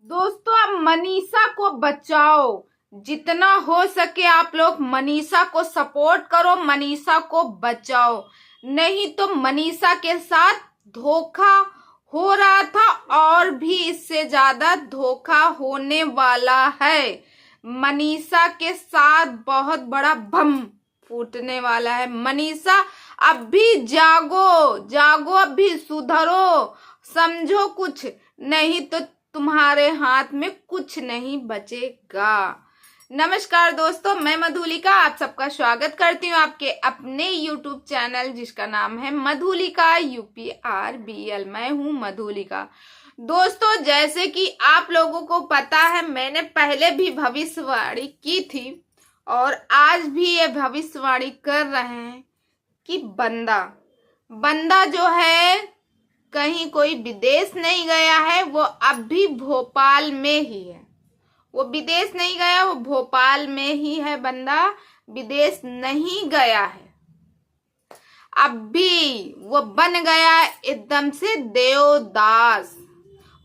दोस्तों, आप मनीषा को बचाओ। जितना हो सके आप लोग मनीषा को सपोर्ट करो, मनीषा को बचाओ। नहीं तो मनीषा के साथ धोखा हो रहा था और भी इससे ज्यादा धोखा होने वाला है। मनीषा के साथ बहुत बड़ा बम फूटने वाला है। मनीषा अब भी जागो, जागो, अब भी सुधरो, समझो कुछ। नहीं तो तुम्हारे हाथ में कुछ नहीं बचेगा। नमस्कार दोस्तों, मैं मधुलिका आप सबका स्वागत करती हूँ आपके अपने YouTube चैनल जिसका नाम है मधुलिका UPRBL। मैं हूँ मधुलिका। दोस्तों, जैसे कि आप लोगों को पता है, मैंने पहले भी भविष्यवाणी की थी और आज भी ये भविष्यवाणी कर रहे हैं कि बंदा जो है कहीं कोई विदेश नहीं गया है, वो अब भी भोपाल में ही है। वो विदेश नहीं गया, वो भोपाल में ही है। बंदा विदेश नहीं गया है। अब भी वो बन गया एकदम से देवदास।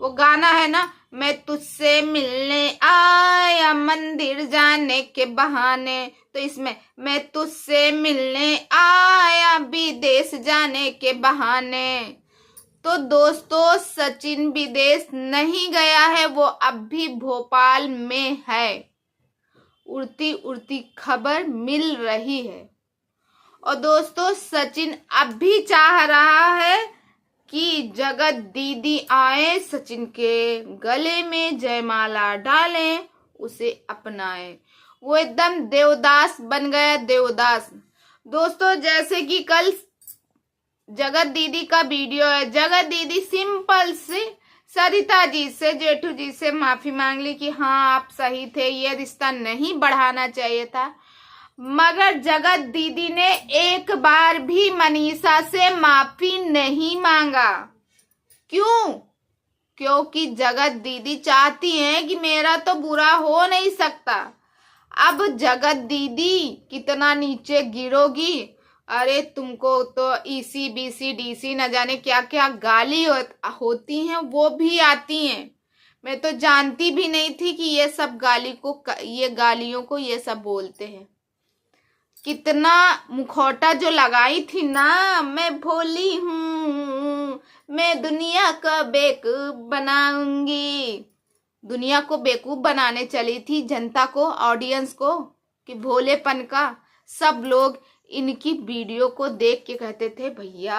वो गाना है ना, मैं तुझसे मिलने आया मंदिर जाने के बहाने। तो इसमें मैं तुझसे मिलने आया विदेश जाने के बहाने। तो दोस्तों, सचिन विदेश नहीं गया है, वो अब भी भोपाल में है। उड़ती उड़ती खबर मिल रही है। और दोस्तों, सचिन अब भी चाह रहा है कि जगत दीदी आए, सचिन के गले में जयमाला डालें, उसे अपनाएं। वो एकदम देवदास बन गया, देवदास। दोस्तों, जैसे कि कल जगत दीदी का वीडियो है। जगत दीदी सिंपल से सरिता जी से, जेठू जी से माफी मांग ली कि हाँ आप सही थे, ये रिश्ता नहीं बढ़ाना चाहिए था। मगर जगत दीदी ने एक बार भी मनीषा से माफी नहीं मांगा। क्यों? क्योंकि जगत दीदी चाहती हैं कि मेरा तो बुरा हो नहीं सकता। अब जगत दीदी कितना नीचे गिरोगी। अरे तुमको तो EC BC DC न जाने क्या क्या गाली होती हैं, वो भी आती हैं। मैं तो जानती भी नहीं थी कि ये सब गालियों को ये सब बोलते हैं। कितना मुखौटा जो लगाई थी ना, मैं भोली हूँ, मैं दुनिया का बेवकूफ बनाऊंगी। दुनिया को बेवकूफ बनाने चली थी, जनता को, ऑडियंस को, कि भोलेपन का। सब लोग इनकी वीडियो को देख के कहते थे भैया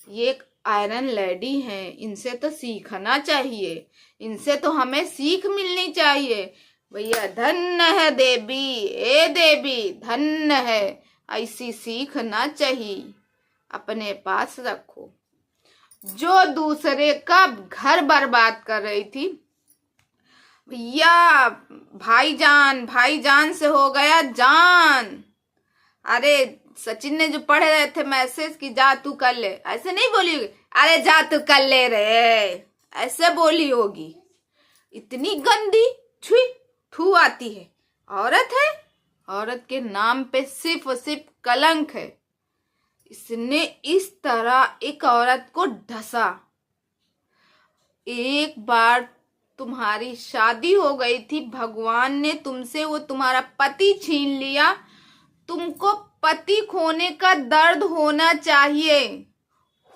ये एक आयरन लेडी हैं, इनसे तो सीखना चाहिए, इनसे तो हमें सीख मिलनी चाहिए। भैया धन्य है देवी, ए देवी धन्य है, ऐसी सीखना चाहिए, अपने पास रखो। जो दूसरे का घर बर्बाद कर रही थी, भैया भाईजान से हो गया जान। अरे सचिन ने जो पढ़े रहे थे मैसेज कि जा तू कर ले, ऐसे नहीं बोली होगी, अरे जा तू कर ले रे, ऐसे बोली होगी। इतनी गंदी थू आती है। औरत है, औरत के नाम पे सिर्फ और सिर्फ कलंक है। इसने इस तरह एक औरत को ढसा। एक बार तुम्हारी शादी हो गई थी, भगवान ने तुमसे वो तुम्हारा पति छीन लिया। तुमको पति खोने का दर्द होना चाहिए,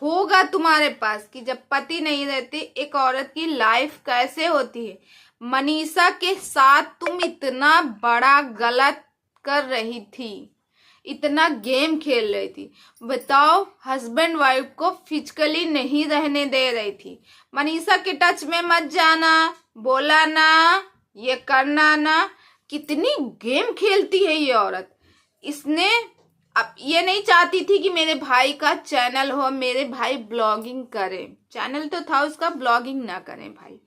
होगा तुम्हारे पास, कि जब पति नहीं रहते एक औरत की लाइफ कैसे होती है। मनीषा के साथ तुम इतना बड़ा गलत कर रही थी, इतना गेम खेल रही थी। बताओ, हस्बैंड वाइफ को फिजिकली नहीं रहने दे रही थी। मनीषा के टच में मत जाना, बोला ना, ये करना ना। कितनी गेम खेलती है ये औरत। इसने अब ये नहीं चाहती थी कि मेरे भाई का चैनल हो, मेरे भाई ब्लॉगिंग करें। चैनल तो था उसका, ब्लॉगिंग ना करें भाई,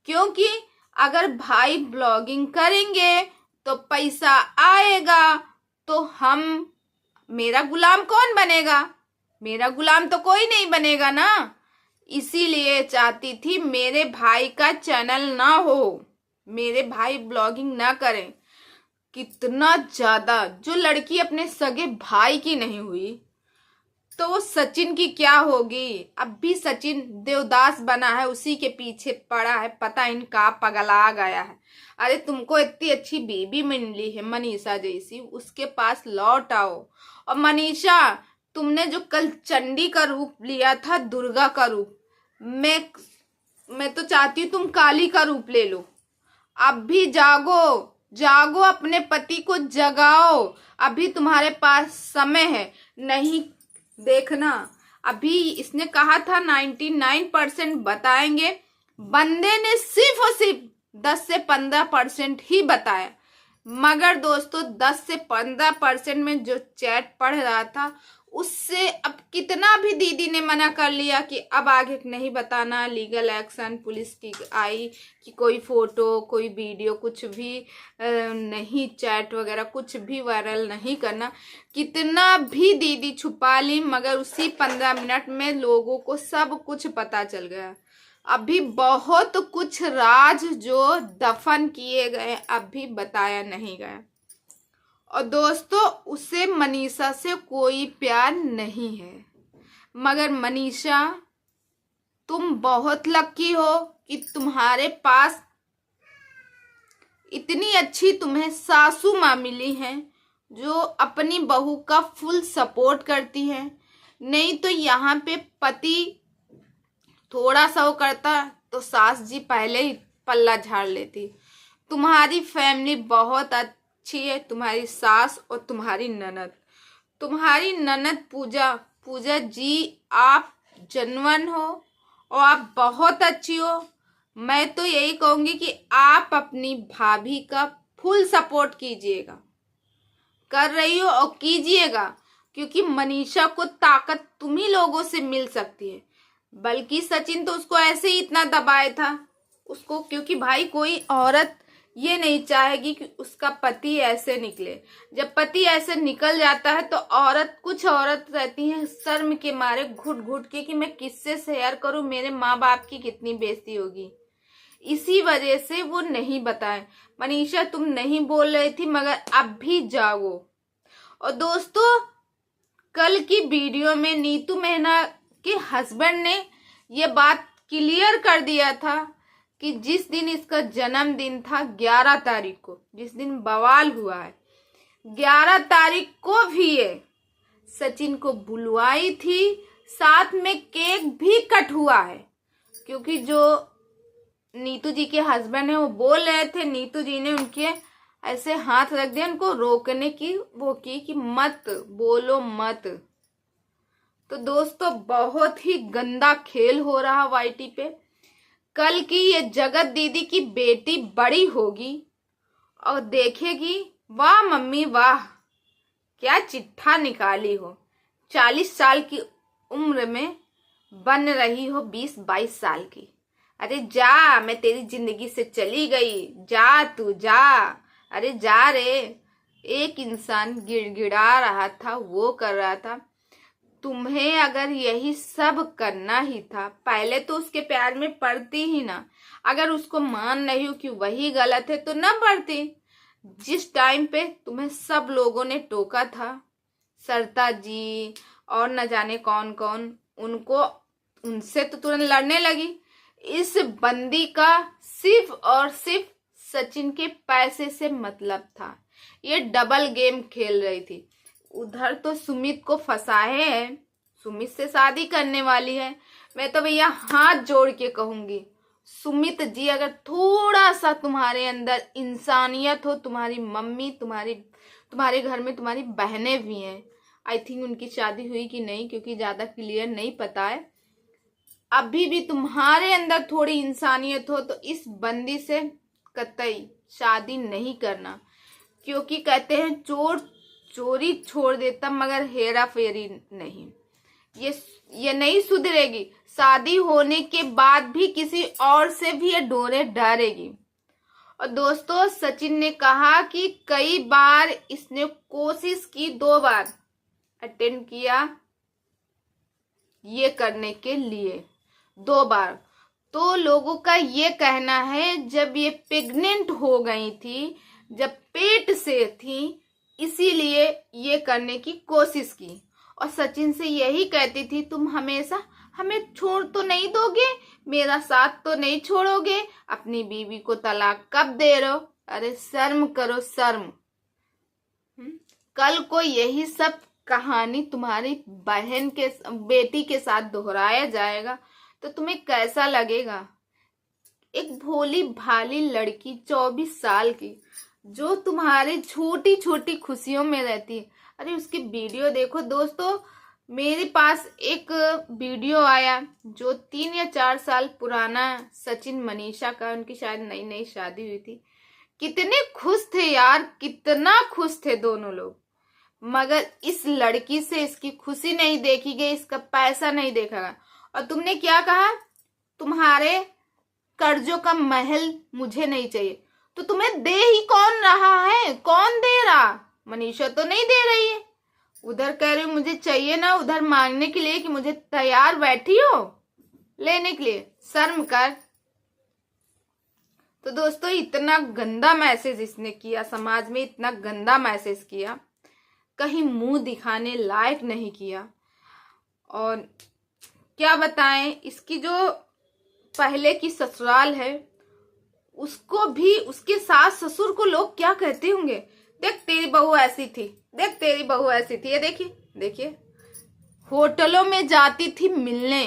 क्योंकि अगर भाई ब्लॉगिंग करेंगे तो पैसा आएगा, तो मेरा गुलाम कौन बनेगा? मेरा गुलाम तो कोई नहीं बनेगा ना। इसीलिए चाहती थी मेरे भाई का चैनल ना हो, मेरे भाई ब्लॉगिंग ना करें। कितना ज्यादा, जो लड़की अपने सगे भाई की नहीं हुई तो सचिन की क्या होगी। अब भी सचिन देवदास बना है, उसी के पीछे पड़ा है, पता इनका पगला गया है। अरे तुमको इतनी अच्छी बेबी मिली है मनीषा जैसी, उसके पास लौट आओ। और मनीषा, तुमने जो कल चंडी का रूप लिया था, दुर्गा का रूप, मैं तो चाहती हूँ तुम काली का रूप ले लो। अब भी जागो, जागो, अपने पति को जगाओ। अभी तुम्हारे पास समय है। नहीं देखना, अभी इसने कहा था 99% बताएंगे, बंदे ने सिर्फ और सिर्फ 10 से 15% ही बताया। मगर दोस्तों 10 से 15% में जो चैट पढ़ रहा था, उससे अब कितना भी दीदी ने मना कर लिया कि अब आगे नहीं बताना, लीगल एक्शन पुलिस की आई कि कोई फोटो कोई वीडियो कुछ भी नहीं, चैट वगैरह कुछ भी वायरल नहीं करना। कितना भी दीदी छुपा ली, मगर उसी 15 मिनट में लोगों को सब कुछ पता चल गया। अभी बहुत कुछ राज जो दफन किए गए अभी बताया नहीं गया। और दोस्तों उसे मनीषा से कोई प्यार नहीं है, मगर मनीषा तुम बहुत लकी हो कि तुम्हारे पास इतनी अच्छी तुम्हें सासू माँ मिली हैं जो अपनी बहू का फुल सपोर्ट करती हैं। नहीं तो यहाँ पे पति थोड़ा सा वो करता तो सास जी पहले ही पल्ला झाड़ लेती। तुम्हारी फैमिली बहुत अच्छी है, तुम्हारी सास और तुम्हारी ननद। तुम्हारी ननद पूजा जी, आप जनवन हो और आप बहुत अच्छी हो। मैं तो यही कहूंगी कि आप अपनी भाभी का फुल सपोर्ट कीजिएगा, कर रही हो और कीजिएगा, क्योंकि मनीषा को ताकत तुम ही लोगों से मिल सकती है। बल्कि सचिन तो उसको ऐसे ही इतना दबाया था उसको, क्योंकि भाई कोई औरत ये नहीं चाहेगी कि उसका पति ऐसे निकले। जब पति ऐसे निकल जाता है तो कुछ औरत रहती है शर्म के मारे घुट घुट के कि मैं किससे शेयर करूं, मेरे माँ बाप की कितनी बेइज्जती होगी। इसी वजह से वो नहीं बताए। मनीषा तुम नहीं बोल रही थी, मगर अब भी जागो। और दोस्तों कल की वीडियो में नीतू मेहना के हस्बैंड ने ये बात क्लियर कर दिया था कि जिस दिन इसका जन्मदिन था 11 तारीख को, जिस दिन बवाल हुआ है 11 तारीख को भी ये सचिन को बुलवाई थी, साथ में केक भी कट हुआ है। क्योंकि जो नीतू जी के हस्बैंड है वो बोल रहे थे, नीतू जी ने उनके ऐसे हाथ रख दिया उनको रोकने की वो की कि मत बोलो मत। तो दोस्तों बहुत ही गंदा खेल हो रहा वाईटी पे। कल की ये जगत दीदी की बेटी बड़ी होगी और देखेगी, वाह मम्मी वाह क्या चिट्ठा निकाली हो, 40 साल की उम्र में बन रही हो 20-22 साल की। अरे जा, मैं तेरी जिंदगी से चली गई, जा तू जा, अरे जा रे। एक इंसान गिड़गिड़ा रहा था, वो कर रहा था। तुम्हें अगर यही सब करना ही था, पहले तो उसके प्यार में पड़ती ही ना। अगर उसको मान रही हो कि वही गलत है तो ना पड़ती। जिस टाइम पे तुम्हें सब लोगों ने टोका था, सरता जी और न जाने कौन कौन, उनसे तो तुरंत लड़ने लगी। इस बंदी का सिर्फ और सिर्फ सचिन के पैसे से मतलब था। ये डबल गेम खेल रही थी। उधर तो सुमित को फंसाए है, सुमित से शादी करने वाली है। मैं तो भैया हाथ जोड़ के कहूंगी, सुमित जी अगर थोड़ा सा तुम्हारे अंदर इंसानियत हो, तुम्हारी मम्मी तुम्हारे घर में तुम्हारी बहनें भी हैं, आई थिंक उनकी शादी हुई कि नहीं क्योंकि ज्यादा क्लियर नहीं पता है। अभी भी तुम्हारे अंदर थोड़ी इंसानियत हो तो इस बंदी से कतई शादी नहीं करना। क्योंकि कहते हैं चोर चोरी छोड़ देता मगर हेरा फेरी नहीं। ये नहीं सुधरेगी। शादी होने के बाद भी किसी और से भी ये डोरे डालेगी। और दोस्तों सचिन ने कहा कि कई बार इसने कोशिश की, 2 बार अटेंड किया ये करने के लिए, 2 बार। तो लोगों का ये कहना है जब ये प्रेग्नेंट हो गई थी, जब पेट से थी, इसीलिए ये करने की कोशिश की। और सचिन से यही कहती थी, तुम हमेशा हमें छोड़ तो नहीं दोगे, मेरा साथ तो नहीं छोड़ोगे, अपनी बीवी को तलाक कब दे रहे हो? अरे शर्म करो शर्म। कल को यही सब कहानी तुम्हारी बहन के बेटी के साथ दोहराया जाएगा तो तुम्हें कैसा लगेगा? एक भोली भाली लड़की 24 साल की जो तुम्हारे छोटी छोटी खुशियों में रहती है। अरे उसकी वीडियो देखो दोस्तों। मेरे पास एक वीडियो आया जो 3 या 4 साल पुराना, सचिन मनीषा का, उनकी शायद नई नई शादी हुई थी। कितने खुश थे यार, कितना खुश थे दोनों लोग। मगर इस लड़की से इसकी खुशी नहीं देखी गई, इसका पैसा नहीं देखा गया। और तुमने क्या कहा? तुम्हारे कर्जों का महल मुझे नहीं चाहिए। तो तुम्हें दे ही कौन रहा है? कौन दे रहा? मनीषा तो नहीं दे रही है। उधर कह रही मुझे चाहिए ना, उधर मांगने के लिए कि मुझे तैयार बैठी हो लेने के लिए। शर्म कर। तो दोस्तों इतना गंदा मैसेज इसने किया, समाज में इतना गंदा मैसेज किया, कहीं मुंह दिखाने लायक नहीं किया। और क्या बताएं, इसकी जो पहले की ससुराल है उसको भी, उसके सास ससुर को लोग क्या कहते होंगे? देख तेरी बहू ऐसी थी, देख तेरी बहू ऐसी थी। ये देखिए देखिए, होटलों में जाती थी मिलने।